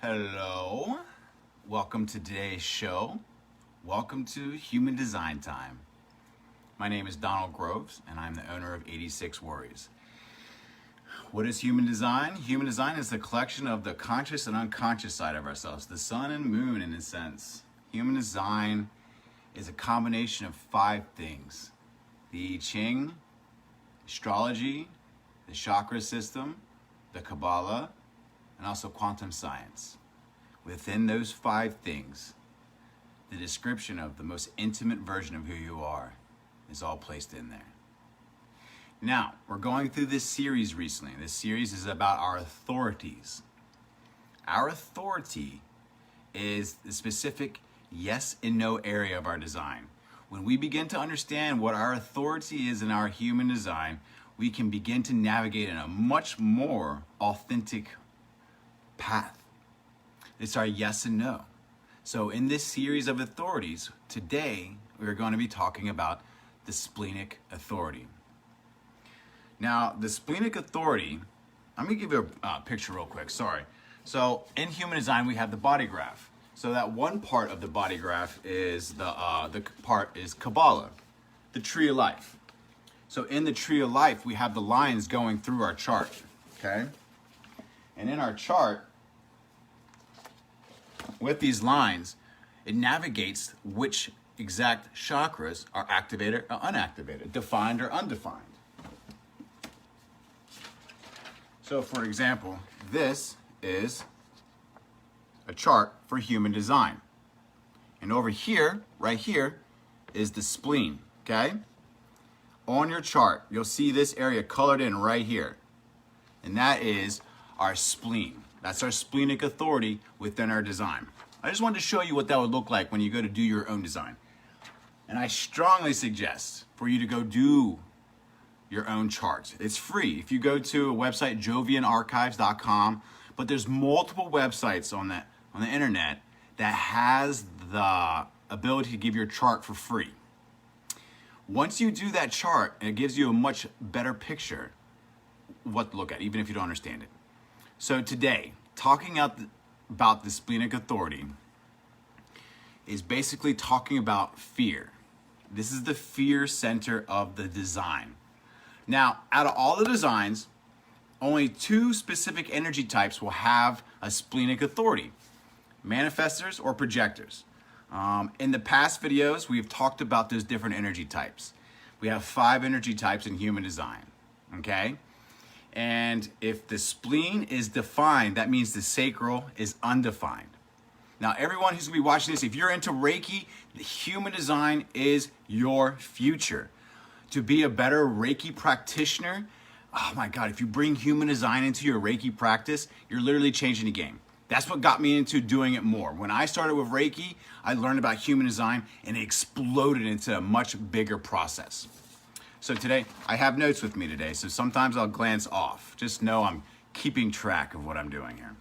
Hello, welcome to today's show. Welcome to Human Design Time. My name is Donald Groves and I'm the owner of 86 Worries. What is human design? Human design is the collection of the conscious and unconscious side of ourselves, the sun and moon in a sense. Human design is a combination of 5 things: the I Ching, astrology, the chakra system, the Kabbalah, and also quantum science. Within those 5 things, the description of the most intimate version of who you are is all placed in there. Now, we're going through this series recently. This series is about our authorities. Our authority is the specific yes and no area of our design. When we begin to understand what our authority is in our human design, we can begin to navigate in a much more authentic path. It's our yes and no. So in this series of authorities, today we're going to be talking about the splenic authority. Now, the splenic authority, I'm going to give you a picture real quick, sorry. So in human design, we have the body graph. So that one part of the body graph is the part is Kabbalah, the tree of life. So in the tree of life, we have the lines going through our chart, okay? And in our chart, with these lines, it navigates which exact chakras are activated or unactivated, defined or undefined. So for example, this is a chart for human design. And over here, right here, is the spleen, okay? On your chart, you'll see this area colored in right here. And that is our spleen. That's our splenic authority within our design. I just wanted to show you what that would look like when you go to do your own design. And I strongly suggest for you to go do your own chart. It's free. If you go to a website, jovianarchives.com, but there's multiple websites on the internet that has the ability to give your chart for free. Once you do that chart, it gives you a much better picture of what to look at, even if you don't understand it. So today, talking about the splenic authority is basically talking about fear. This is the fear center of the design. Now, out of all the designs, only 2 specific energy types will have a splenic authority: manifestors or projectors. In the past videos, we've talked about those different energy types. We have 5 energy types in human design, okay? And if the spleen is defined, that means the sacral is undefined. Now, everyone who's gonna be watching this, if you're into Reiki, the human design is your future. To be a better Reiki practitioner, oh my God, if you bring human design into your Reiki practice, you're literally changing the game. That's what got me into doing it more. When I started with Reiki, I learned about human design and it exploded into a much bigger process. So today, I have notes with me today, so sometimes I'll glance off. Just know I'm keeping track of what I'm doing here.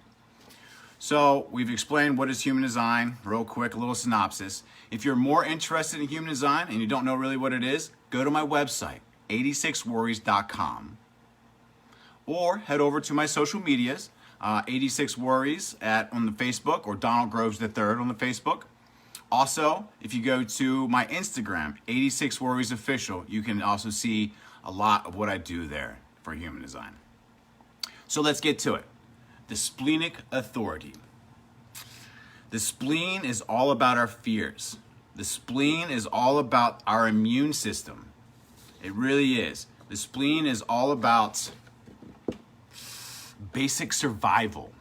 So we've explained what is human design, real quick, a little synopsis. If you're more interested in human design and you don't know really what it is, go to my website, 86worries.com, or head over to my social medias, 86 Worries on the Facebook, or Donald Groves III on the Facebook. Also, if you go to my Instagram, 86 Worries Official, you can also see a lot of what I do there for human design. So let's get to it. The splenic authority. The spleen is all about our fears. The spleen is all about our immune system. It really is. The spleen is all about basic survival.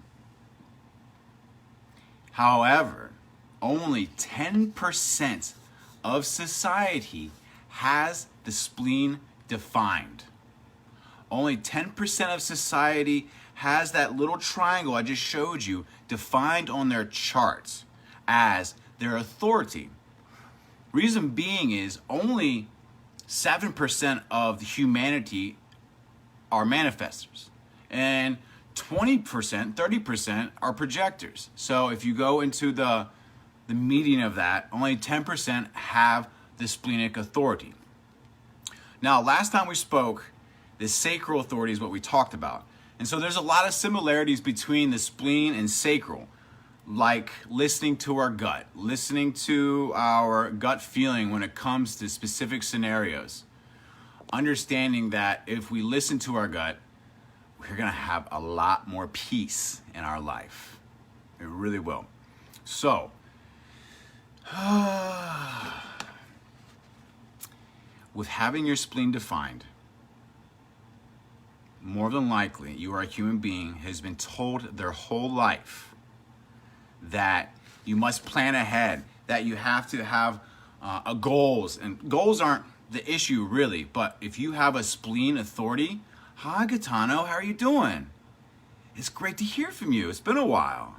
However, only 10% of society has the spleen defined. Only 10% of society has that little triangle I just showed you defined on their charts as their authority. Reason being is only 7% of humanity are manifestors, and 20%, 30% are projectors. So if you go into the median of that, only 10% have the splenic authority. Now, last time we spoke, the sacral authority is what we talked about. And so there's a lot of similarities between the spleen and sacral. like listening to our gut, listening to our gut feeling when it comes to specific scenarios. Understanding that if we listen to our gut, we're gonna have a lot more peace in our life. It really will. So, with having your spleen defined, more than likely you are a human being who has been told their whole life that you must plan ahead, that you have to have goals, and goals aren't the issue really, but if you have a spleen authority, hi Katano, how are you doing? It's great to hear from you. It's been a while.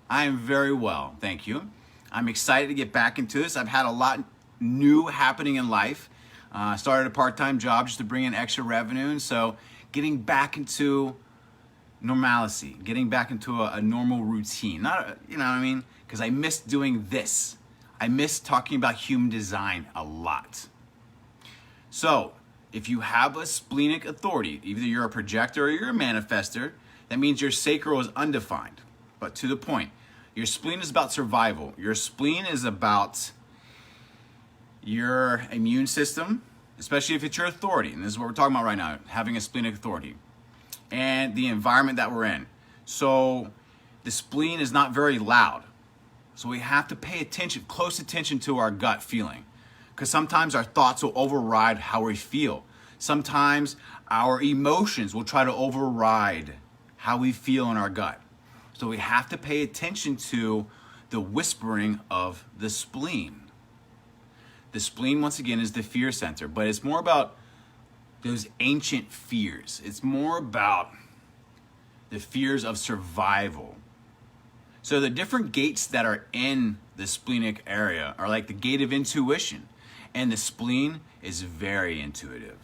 I am very well, thank you. I'm excited to get back into this. I've had a lot new happening in life. Started a part-time job just to bring in extra revenue, and so getting back into normalcy, getting back into a normal routine. Not, you know what I mean? Because I miss doing this. I miss talking about human design a lot. So, if you have a splenic authority, either you're a projector or you're a manifester, that means your sacral is undefined. But to the point, your spleen is about survival. Your spleen is about your immune system, especially if it's your authority. And this is what we're talking about right now, having a splenic authority. And the environment that we're in. So the spleen is not very loud. So we have to pay attention, close attention to our gut feeling. Because sometimes our thoughts will override how we feel. Sometimes our emotions will try to override how we feel in our gut. So we have to pay attention to the whispering of the spleen. The spleen, once again, is the fear center, but it's more about those ancient fears. It's more about the fears of survival. So the different gates that are in the splenic area are like the gate of intuition, and the spleen is very intuitive.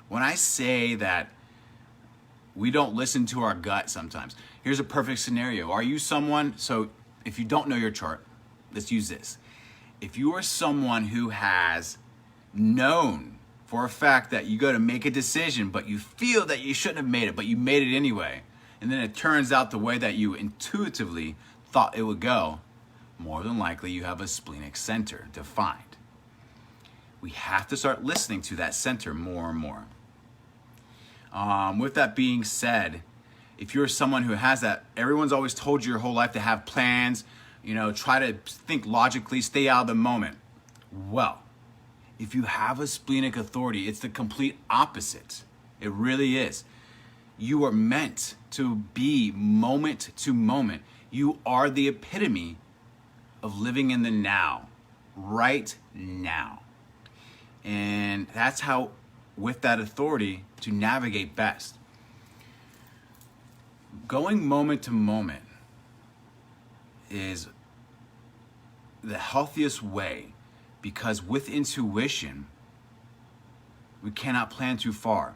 When I say that we don't listen to our gut sometimes, here's a perfect scenario. Are you someone, so if you don't know your chart, let's use this. If you are someone who has known for a fact that you go to make a decision, but you feel that you shouldn't have made it, but you made it anyway, and then it turns out the way that you intuitively thought it would go, more than likely you have a splenic center defined. We have to start listening to that center more and more. With that being said, if you're someone who has that, everyone's always told you your whole life to have plans, try to think logically, stay out of the moment. Well, if you have a splenic authority, it's the complete opposite. It really is. You are meant to be moment to moment. You are the epitome of living in the now, right now. And that's how, with that authority, to navigate best. Going moment to moment is the healthiest way, because with intuition, we cannot plan too far.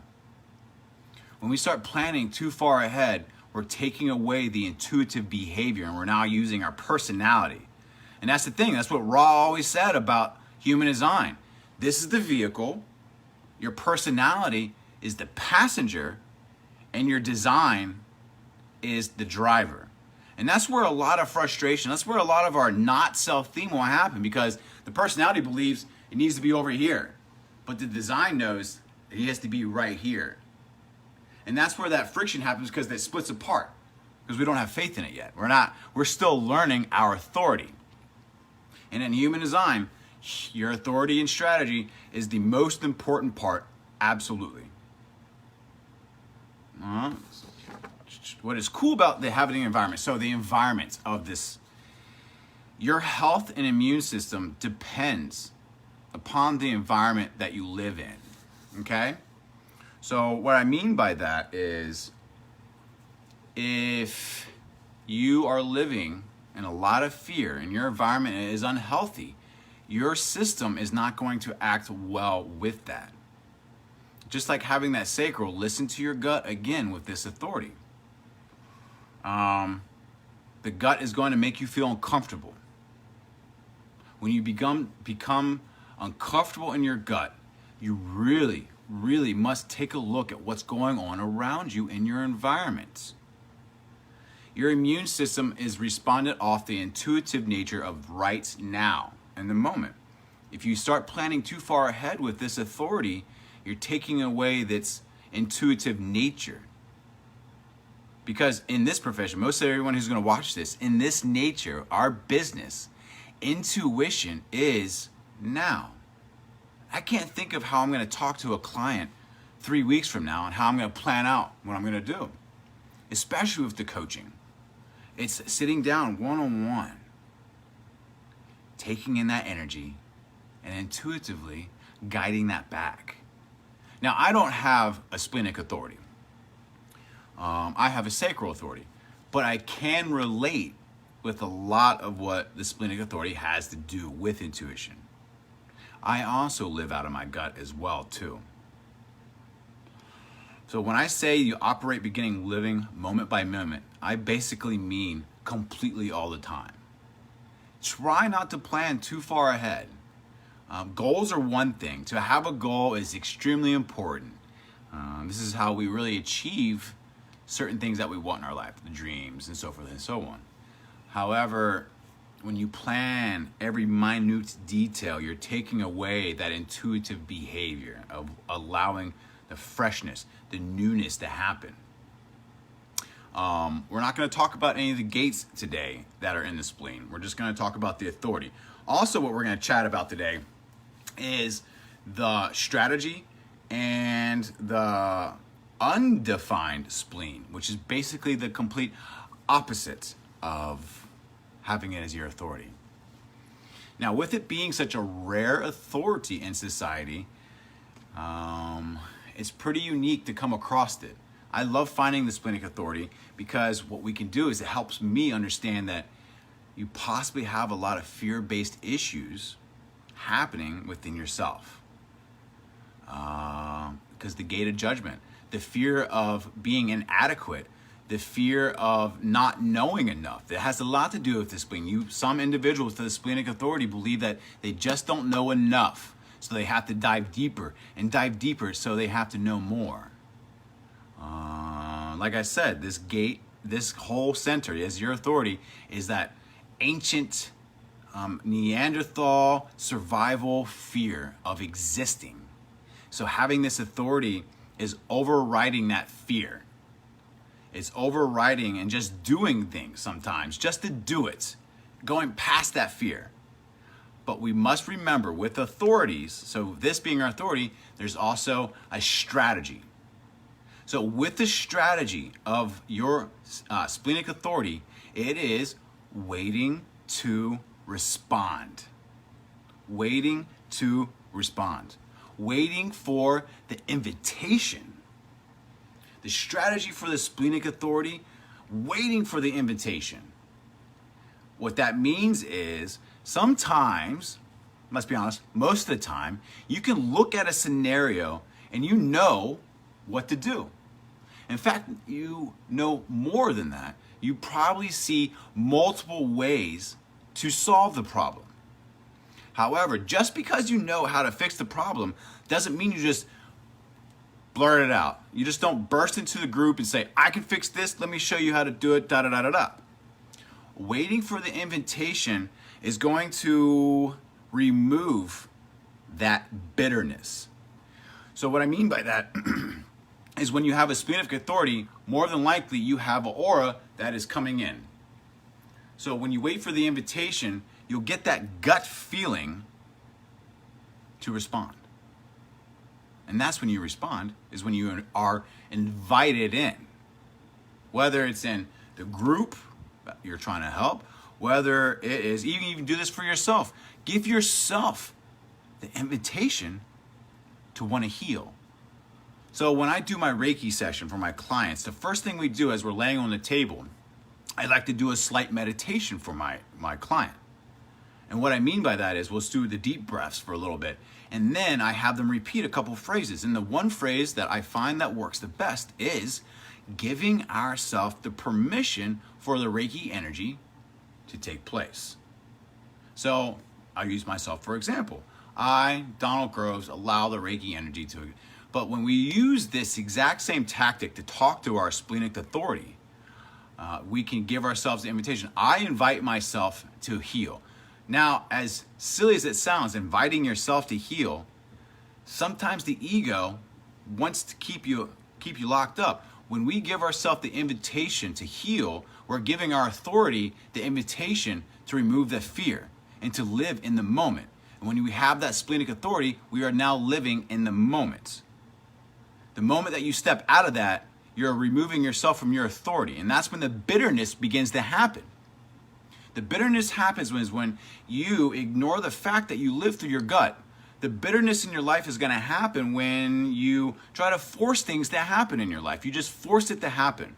When we start planning too far ahead, we're taking away the intuitive behavior, and we're now using our personality. And that's the thing, that's what Ra always said about human design. This is the vehicle, your personality is the passenger, and your design is the driver. And that's where a lot of frustration, that's where a lot of our not self theme will happen, because the personality believes it needs to be over here, but the design knows that he has to be right here. And that's where that friction happens, because it splits apart, because we don't have faith in it yet. We're still learning our authority. And in human design, your authority and strategy is the most important part, absolutely. What is cool about the habitating environment, so the environment of this, your health and immune system depends upon the environment that you live in, okay? So what I mean by that is, if you are living in a lot of fear and your environment is unhealthy, your system is not going to act well with that. Just like having that sacral, listen to your gut again with this authority. The gut is going to make you feel uncomfortable. When you become uncomfortable in your gut, you really, really must take a look at what's going on around you in your environment. Your immune system is respondent off the intuitive nature of right now, in the moment. If you start planning too far ahead with this authority, you're taking away this intuitive nature. Because in this profession, most of everyone who's going to watch this, in this nature, our business, intuition is now. I can't think of how I'm going to talk to a client 3 weeks from now and how I'm going to plan out what I'm going to do, especially with the coaching. It's sitting down one-on-one, taking in that energy and intuitively guiding that back. Now, I don't have a splenic authority. I have a sacral authority, but I can relate with a lot of what the splenic authority has to do with intuition. I also live out of my gut as well, too. So when I say you operate beginning living moment by moment, I basically mean completely all the time. Try not to plan too far ahead. Goals are one thing. To have a goal is extremely important. This is how we really achieve certain things that we want in our life, the dreams and so forth and so on. However, when you plan every minute detail, you're taking away that intuitive behavior of allowing the freshness, the newness to happen. We're not going to talk about any of the gates today that are in the spleen. We're just going to talk about the authority. Also, what we're going to chat about today is the strategy and the undefined spleen, which is basically the complete opposite of having it as your authority. Now, with it being such a rare authority in society, it's pretty unique to come across it. I love finding the splenic authority because what we can do is it helps me understand that you possibly have a lot of fear-based issues happening within yourself. Because the gate of judgment, the fear of being inadequate, the fear of not knowing enough. It has a lot to do with the spleen. Some individuals with the splenic authority believe that they just don't know enough. So they have to dive deeper and dive deeper, so they have to know more. Like I said, this gate, this whole center as your authority is that ancient Neanderthal survival fear of existing. So having this authority is overriding that fear. It's overriding and just doing things sometimes, just to do it, going past that fear. But we must remember with authorities, so this being our authority, there's also a strategy. So with the strategy of your splenic authority, it is waiting to respond. Waiting to respond. Waiting for the invitation. The strategy for the splenic authority, waiting for the invitation. What that means is sometimes, let's be honest, most of the time, you can look at a scenario and you know what to do. In fact, you know more than that. You probably see multiple ways to solve the problem. However, just because you know how to fix the problem doesn't mean you just blurt it out. You just don't burst into the group and say, I can fix this, let me show you how to do it, da-da-da-da-da. Waiting for the invitation is going to remove that bitterness. So what I mean by that is when you have a splenic authority, more than likely you have an aura that is coming in. So when you wait for the invitation, you'll get that gut feeling to respond. And that's when you respond, is when you are invited in. Whether it's in the group that you're trying to help, whether it is, even you can do this for yourself. Give yourself the invitation to want to heal. So when I do my Reiki session for my clients, the first thing we do as we're laying on the table, I like to do a slight meditation for my client. And what I mean by that is we'll do the deep breaths for a little bit. And then I have them repeat a couple phrases. And the one phrase that I find that works the best is giving ourselves the permission for the Reiki energy to take place. So I'll use myself for example. I, Donald Groves, allow the Reiki energy to. But when we use this exact same tactic to talk to our splenic authority, we can give ourselves the invitation. I invite myself to heal. Now, as silly as it sounds, inviting yourself to heal, sometimes the ego wants to keep you locked up. When we give ourselves the invitation to heal, we're giving our authority the invitation to remove the fear and to live in the moment. And when we have that splenic authority, we are now living in the moment. The moment that you step out of that, you're removing yourself from your authority. And that's when the bitterness begins to happen. The bitterness happens when you ignore the fact that you live through your gut. The bitterness in your life is going to happen when you try to force things to happen in your life. You just force it to happen.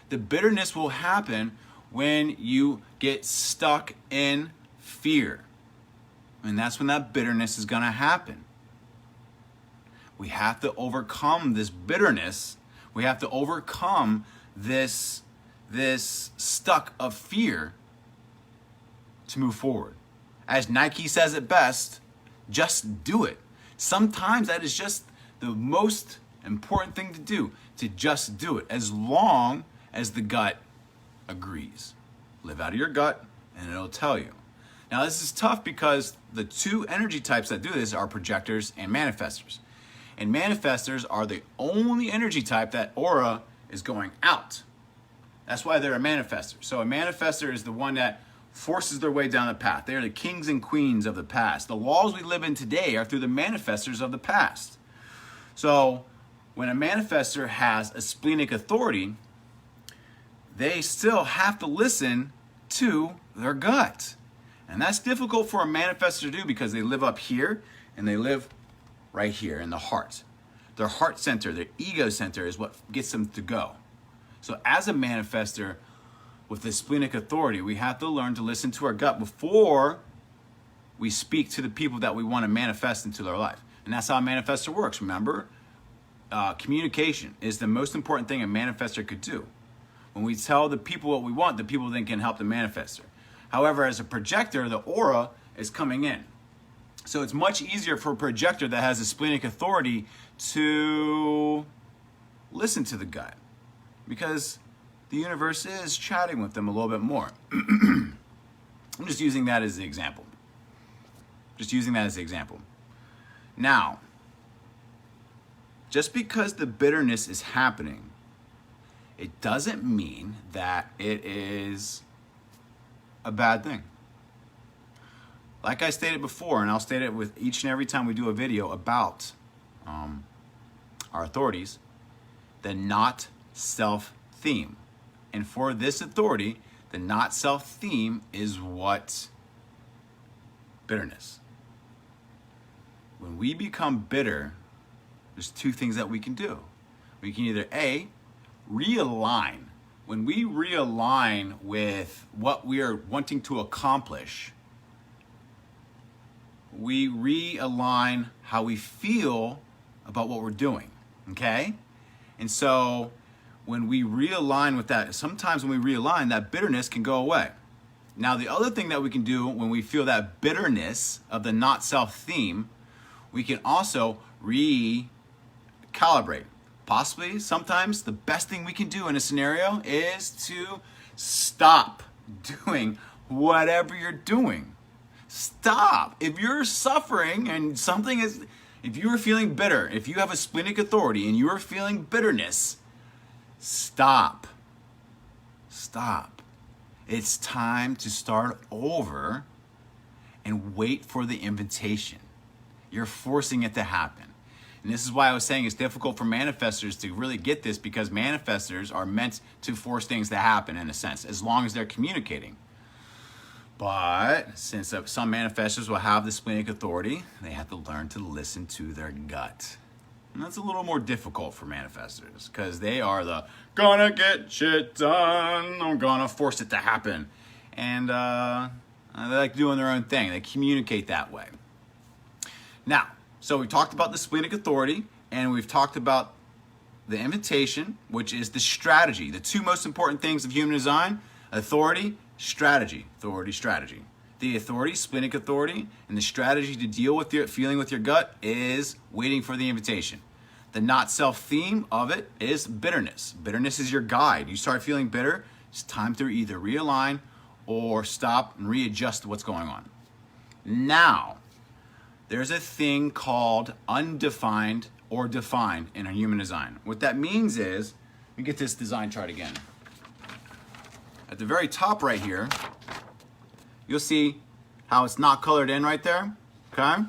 The bitterness will happen when you get stuck in fear. And that's when that bitterness is going to happen. We have to overcome this bitterness. We have to overcome this stuck of fear to move forward. As Nike says it best, just do it. Sometimes that is just the most important thing to do, to just do it, as long as the gut agrees. Live out of your gut and it'll tell you. Now this is tough because the two energy types that do this are projectors and manifestors. And manifestors are the only energy type that aura is going out. That's why they're a manifestor. So a manifestor is the one that forces their way down the path. They are the kings and queens of the past. The laws we live in today are through the manifestors of the past. So when a manifestor has a splenic authority, they still have to listen to their gut. And that's difficult for a manifestor to do because they live up here and they live right here in the heart. Their heart center, their ego center is what gets them to go. So as a manifestor with the splenic authority, we have to learn to listen to our gut before we speak to the people that we want to manifest into their life. And that's how a manifestor works. Remember, communication is the most important thing a manifestor could do. When we tell the people what we want, the people then can help the manifestor. However, as a projector, the aura is coming in. So it's much easier for a projector that has a splenic authority to listen to the gut because the universe is chatting with them a little bit more. I'm just using that as the example. Now, just because the bitterness is happening, it doesn't mean that it is a bad thing. Like I stated before, and I'll state it with each and every time we do a video about our authorities, the not self theme. And for this authority, the not self theme is what? Bitterness. When we become bitter, there's two things that we can do. We can either A, realign. When we realign with what we are wanting to accomplish, we realign how we feel about what we're doing, okay? And so when we realign with that, sometimes when we realign, that bitterness can go away. Now, the other thing that we can do when we feel that bitterness of the not self theme, we can also recalibrate. Possibly, sometimes the best thing we can do in a scenario is to stop doing whatever you're doing. Stop. If you're suffering and something is, if you are feeling bitter, if you have a splenic authority and you are feeling bitterness, stop. Stop. It's time to start over and wait for the invitation. You're forcing it to happen. And this is why I was saying it's difficult for manifestors to really get this, because manifestors are meant to force things to happen in a sense, as long as they're communicating. But since some manifestors will have the splenic authority, they have to learn to listen to their gut. And that's a little more difficult for manifestors because they are the gonna get shit done, I'm gonna force it to happen. And they like doing their own thing. They communicate that way. Now, so we talked about the splenic authority and we've talked about the invitation, which is the strategy. The two most important things of human design: authority, strategy. Authority, strategy. The authority, splenic authority, and the strategy to deal with your feeling with your gut is waiting for the invitation. The not self theme of it is bitterness. Bitterness is your guide. You start feeling bitter, It's time to either realign or stop and readjust to what's going on. Now, there's a thing called undefined or defined in a human design. What that means is, let me get this design chart again. At the very top right here, you'll see how it's not colored in right there, okay?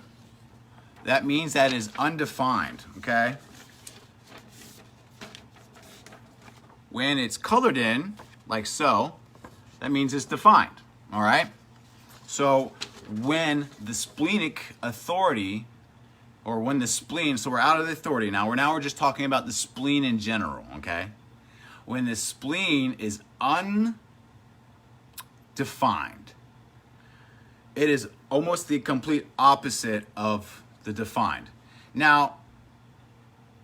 That means that is undefined, okay? When it's colored in, like so, that means it's defined, all right? So when the splenic authority, or when the spleen, so we're out of the authority now, we're just talking about the spleen in general, okay? When the spleen is undefined, it is almost the complete opposite of the defined. Now,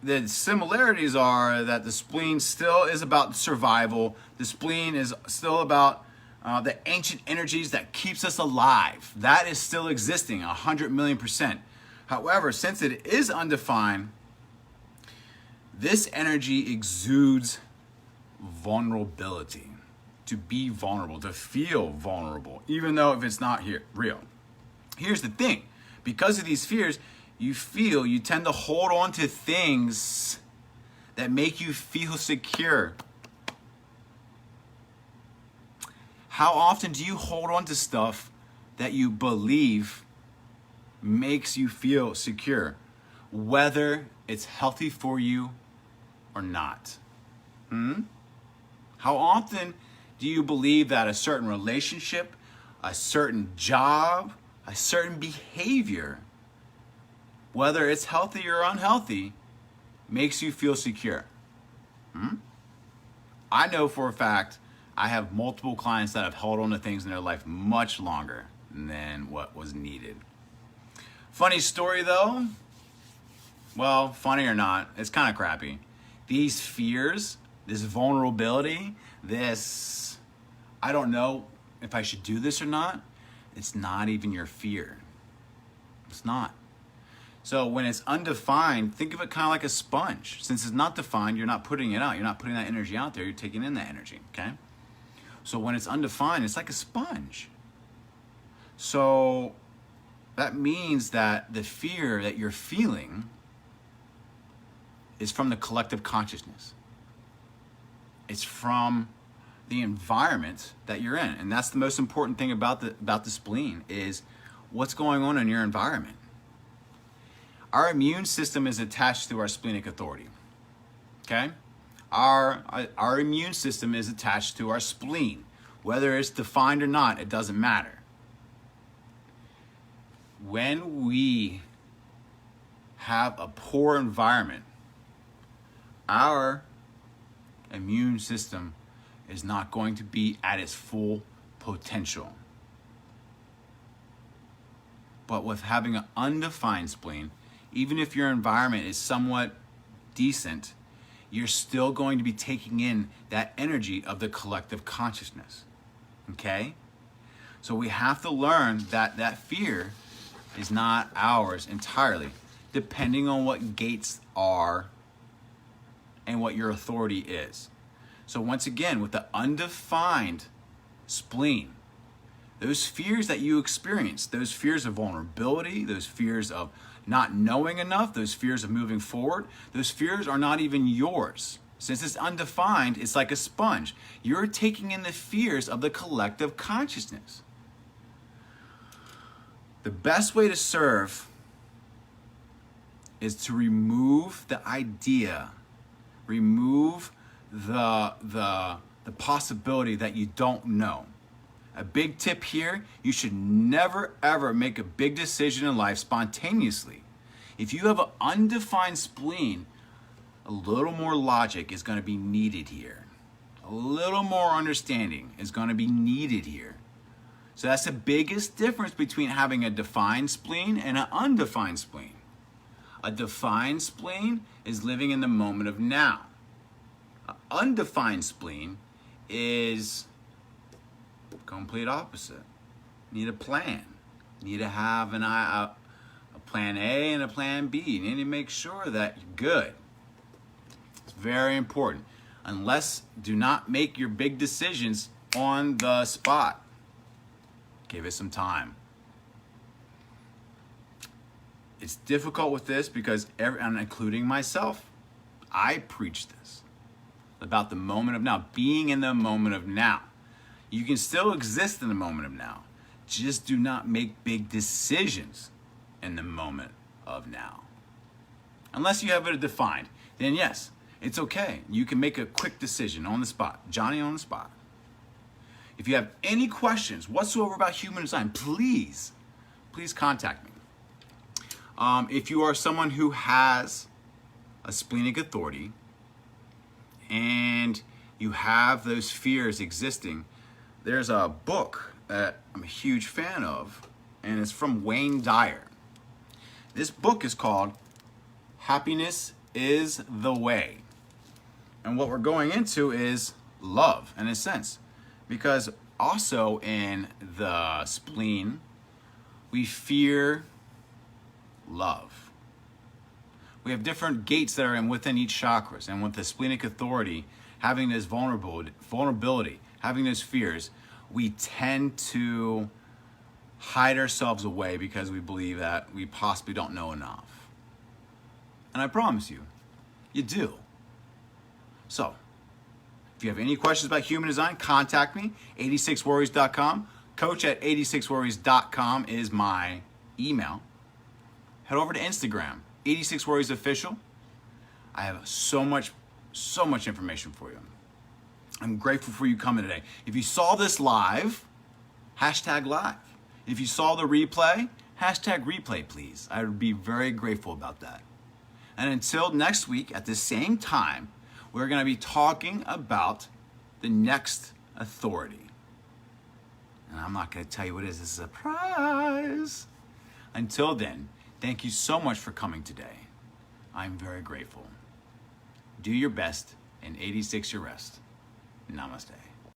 the similarities are that the spleen still is about survival. The spleen is still about the ancient energies that keeps us alive. That is still existing 100 million %. However, since it is undefined, this energy exudes vulnerability. To be vulnerable, to feel vulnerable, even though if it's not real. Here's the thing. Because of these fears, you tend to hold on to things that make you feel secure. How often do you hold on to stuff that you believe makes you feel secure, whether it's healthy for you or not? How often do you believe that a certain relationship, a certain job, a certain behavior, whether it's healthy or unhealthy, makes you feel secure? I know for a fact I have multiple clients that have held on to things in their life much longer than what was needed. Funny story though, well, funny or not, it's kind of crappy. These fears, this vulnerability, this, I don't know if I should do this or not, it's not even your fear. It's not. So when it's undefined, think of it kind of like a sponge. Since it's not defined, you're not putting it out. You're not putting that energy out there. You're taking in that energy, okay? So when it's undefined, it's like a sponge. So that means that the fear that you're feeling is from the collective consciousness. It's from the environment that you're in. And that's the most important thing about the spleen is what's going on in your environment. Our immune system is attached to our splenic authority, okay? Our immune system is attached to our spleen. Whether it's defined or not, it doesn't matter. When we have a poor environment, our immune system is not going to be at its full potential. But with having an undefined spleen, even if your environment is somewhat decent, you're still going to be taking in that energy of the collective consciousness, okay? So we have to learn that that fear is not ours entirely, depending on what gates are and what your authority is. So once again, with the undefined spleen, those fears that you experience, those fears of vulnerability, those fears of not knowing enough, those fears of moving forward, those fears are not even yours. Since it's undefined, it's like a sponge. You're taking in the fears of the collective consciousness. The best way to serve is to remove the idea, remove the possibility that you don't know. A big tip here, you should never ever make a big decision in life spontaneously. If you have an undefined spleen, a little more logic is going to be needed here. A little more understanding is going to be needed here. So that's the biggest difference between having a defined spleen and an undefined spleen. A defined spleen is living in the moment of now. An undefined spleen is complete opposite. You need a plan. You need to have a plan A and a plan B. You need to make sure that you're good. It's very important. Do not make your big decisions on the spot. Give it some time. It's difficult with this because, and including myself, I preach this about the moment of now, being in the moment of now. You can still exist in the moment of now. Just do not make big decisions in the moment of now. Unless you have it defined, then yes, it's okay. You can make a quick decision on the spot. Johnny on the spot. If you have any questions whatsoever about human design, please contact me. If you are someone who has a splenic authority and you have those fears existing, there's a book that I'm a huge fan of, and it's from Wayne Dyer. This book is called Happiness is the Way. And what we're going into is love, in a sense. Because also in the spleen, we fear love. We have different gates that are within each chakras. And with the splenic authority, having this vulnerability, having those fears, we tend to hide ourselves away because we believe that we possibly don't know enough. And I promise you, you do. So, if you have any questions about human design, contact me, 86worries.com. Coach@86worries.com is my email. Head over to Instagram, 86worriesofficial. I have so much information for you. I'm grateful for you coming today. If you saw this live, #live. If you saw the replay, #replay, please. I would be very grateful about that. And until next week at the same time, we're going to be talking about the next authority. And I'm not going to tell you what it is. It's a surprise. Until then, thank you so much for coming today. I'm very grateful. Do your best and 86 your rest. Namaste.